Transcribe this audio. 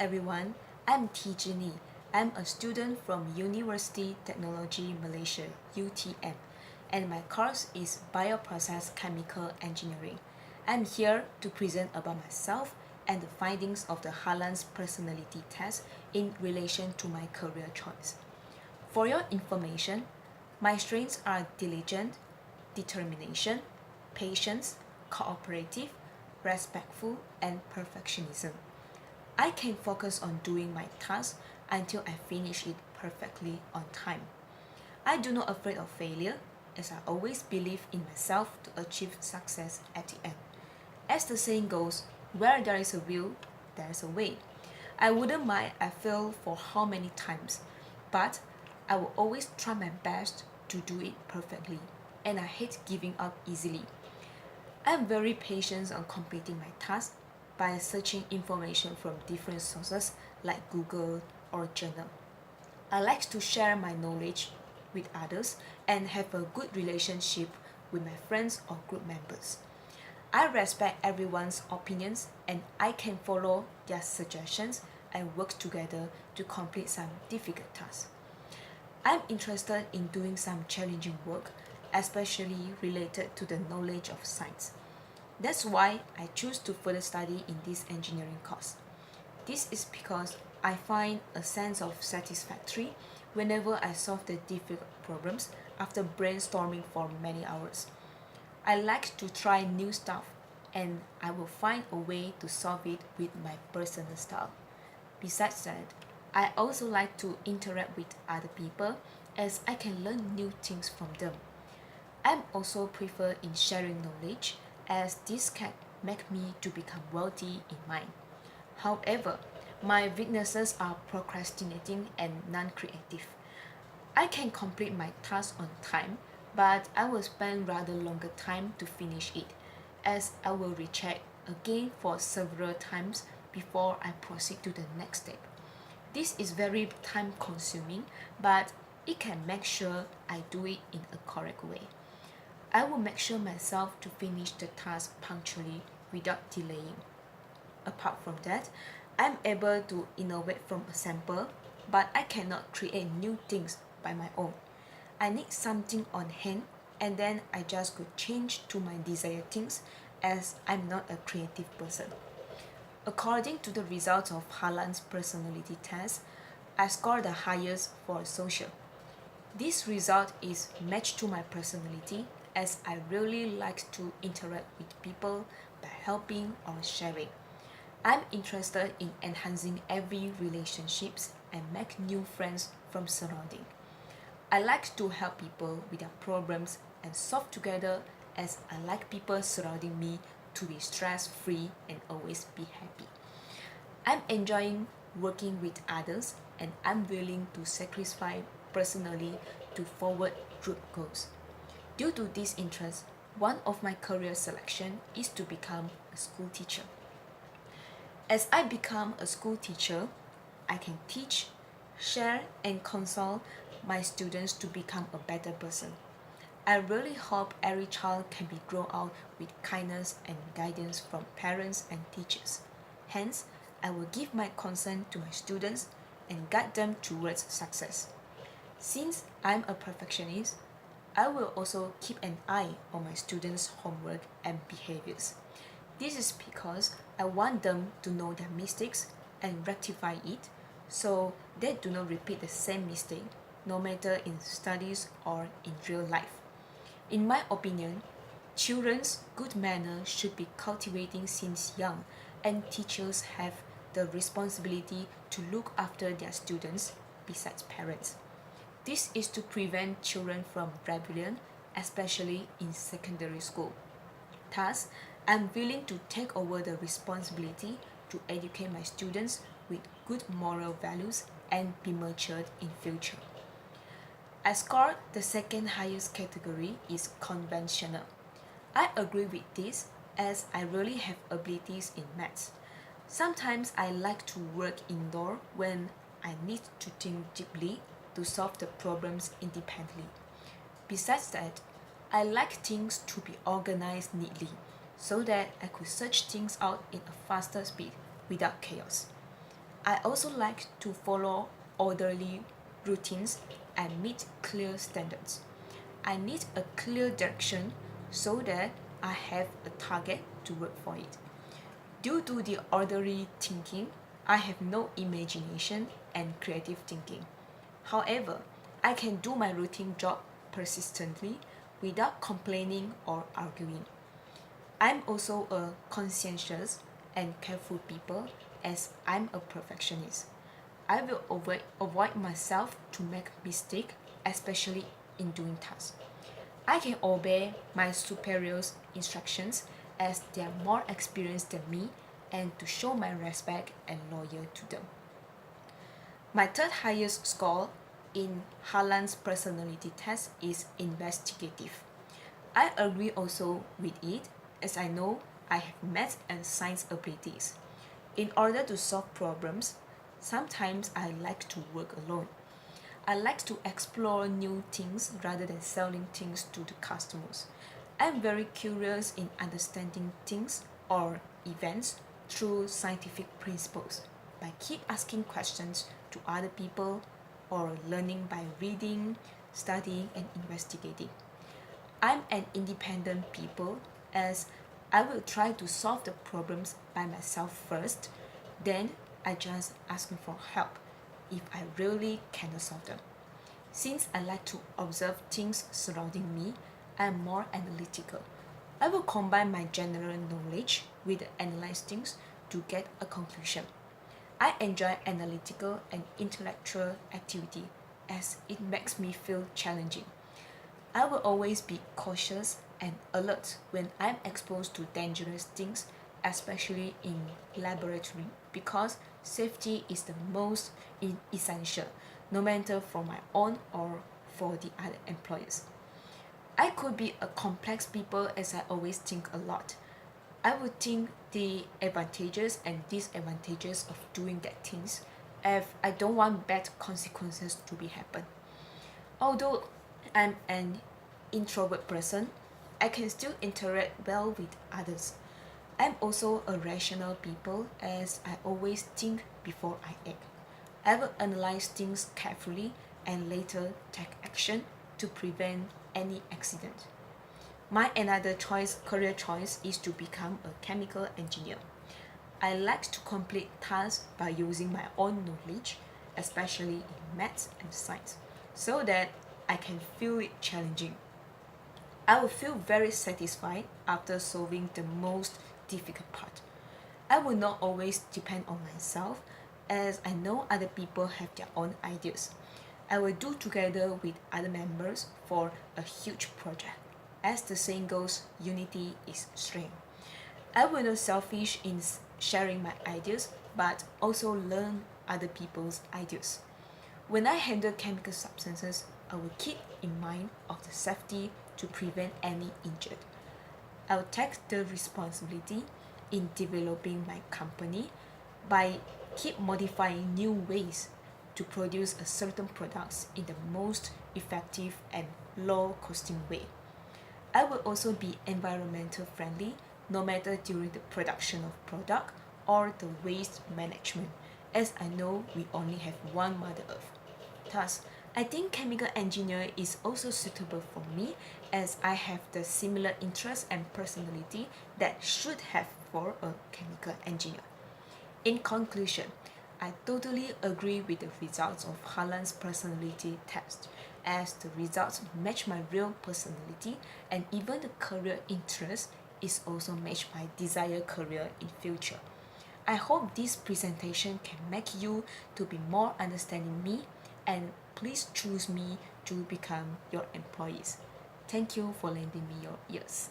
everyone, I'm Tijini. I'm a student from University Technology Malaysia, UTM, and my course is Bioprocess Chemical Engineering. I'm here to present about myself and the findings of the Harlan's personality test in relation to my career choice. For your information, my strengths are diligent, determination, patience, cooperative, respectful, and perfectionism. I can focus on doing my task until I finish it perfectly on time. I do not afraid of failure, as I always believe in myself to achieve success at the end. As the saying goes, where there is a will, there is a way. I wouldn't mind I fail for how many times, but I will always try my best to do it perfectly, and I hate giving up easily. I'm very patient on completing my task by searching information from different sources like Google or journal. I like to share my knowledge with others and have a good relationship with my friends or group members. I respect everyone's opinions and I can follow their suggestions and work together to complete some difficult tasks. I'm interested in doing some challenging work, especially related to the knowledge of science. That's why I choose to further study in this engineering course. This is because I find a sense of satisfaction whenever I solve the difficult problems after brainstorming for many hours. I like to try new stuff and I will find a way to solve it with my personal style. Besides that, I also like to interact with other people as I can learn new things from them. I'm also prefer in sharing knowledge as this can make me to become wealthy in mind. However, my weaknesses are procrastinating and non-creative. I can complete my task on time, but I will spend rather longer time to finish it as I will recheck again for several times before I proceed to the next step. This is very time consuming, but it can make sure I do it in a correct way. I will make sure myself to finish the task punctually without delaying. Apart from that, I'm able to innovate from a sample, but I cannot create new things by my own. I need something on hand and then I just could change to my desired things as I'm not a creative person. According to the results of Harlan's personality test, I scored the highest for social. This result is matched to my personality as I really like to interact with people by helping or sharing. I'm interested in enhancing every relationships and make new friends from surrounding. I like to help people with their problems and solve together as I like people surrounding me to be stress-free and always be happy. I'm enjoying working with others and I'm willing to sacrifice personally to forward group goals. Due to this interest, one of my career selection is to become a school teacher. As I become a school teacher, I can teach, share and console my students to become a better person. I really hope every child can be grown out with kindness and guidance from parents and teachers. Hence, I will give my consent to my students and guide them towards success. Since I'm a perfectionist, I will also keep an eye on my students' homework and behaviors. This is because I want them to know their mistakes and rectify it so they do not repeat the same mistake no matter in studies or in real life. In my opinion, children's good manners should be cultivating since young and teachers have the responsibility to look after their students besides parents. This is to prevent children from rebellion, especially in secondary school. Thus, I'm willing to take over the responsibility to educate my students with good moral values and be matured in future. I scored the second highest category is conventional. I agree with this as I really have abilities in maths. Sometimes I like to work indoor when I need to think deeply to solve the problems independently. Besides that, I like things to be organized neatly so that I could search things out in a faster speed without chaos. I also like to follow orderly routines and meet clear standards. I need a clear direction so that I have a target to work for it. Due to the orderly thinking, I have no imagination and creative thinking. However, I can do my routine job persistently without complaining or arguing. I'm also a conscientious and careful people as I'm a perfectionist. I will avoid myself to make mistake, especially in doing tasks. I can obey my superiors' instructions as they are more experienced than me and to show my respect and loyal to them. My third highest score in Harlan's personality test is investigative. I agree also with it as I know I have math and science abilities. In order to solve problems, sometimes I like to work alone. I like to explore new things rather than selling things to the customers. I'm very curious in understanding things or events through scientific principles by keep asking questions to other people or learning by reading, studying and investigating. I'm an independent people as I will try to solve the problems by myself first, then I just ask for help if I really cannot solve them. Since I like to observe things surrounding me, I am more analytical. I will combine my general knowledge with the analyze things to get a conclusion. I enjoy analytical and intellectual activity as it makes me feel challenging. I will always be cautious and alert when I'm exposed to dangerous things, especially in laboratory, because safety is the most essential, no matter for my own or for the other employers. I could be a complex people as I always think a lot. I would think the advantages and disadvantages of doing that things if I don't want bad consequences to be happen. Although I'm an introvert person, I can still interact well with others. I'm also a rational people as I always think before I act. I will analyze things carefully and later take action to prevent any accident. My another career choice is to become a chemical engineer. I like to complete tasks by using my own knowledge, especially in maths and science, so that I can feel it challenging. I will feel very satisfied after solving the most difficult part. I will not always depend on myself as I know other people have their own ideas. I will do together with other members for a huge project. As the saying goes, unity is strength. I will not selfish in sharing my ideas, but also learn other people's ideas. When I handle chemical substances, I will keep in mind of the safety to prevent any injury. I will take the responsibility in developing my company by keep modifying new ways to produce a certain products in the most effective and low costing way. I will also be environmental friendly no matter during the production of product or the waste management as I know we only have one Mother Earth. Thus, I think chemical engineer is also suitable for me as I have the similar interest and personality that should have for a chemical engineer. In conclusion, I totally agree with the results of Harlan's personality test as the results match my real personality and even the career interest is also match my desired career in future. I hope this presentation can make you to be more understanding me and please choose me to become your employees. Thank you for lending me your ears.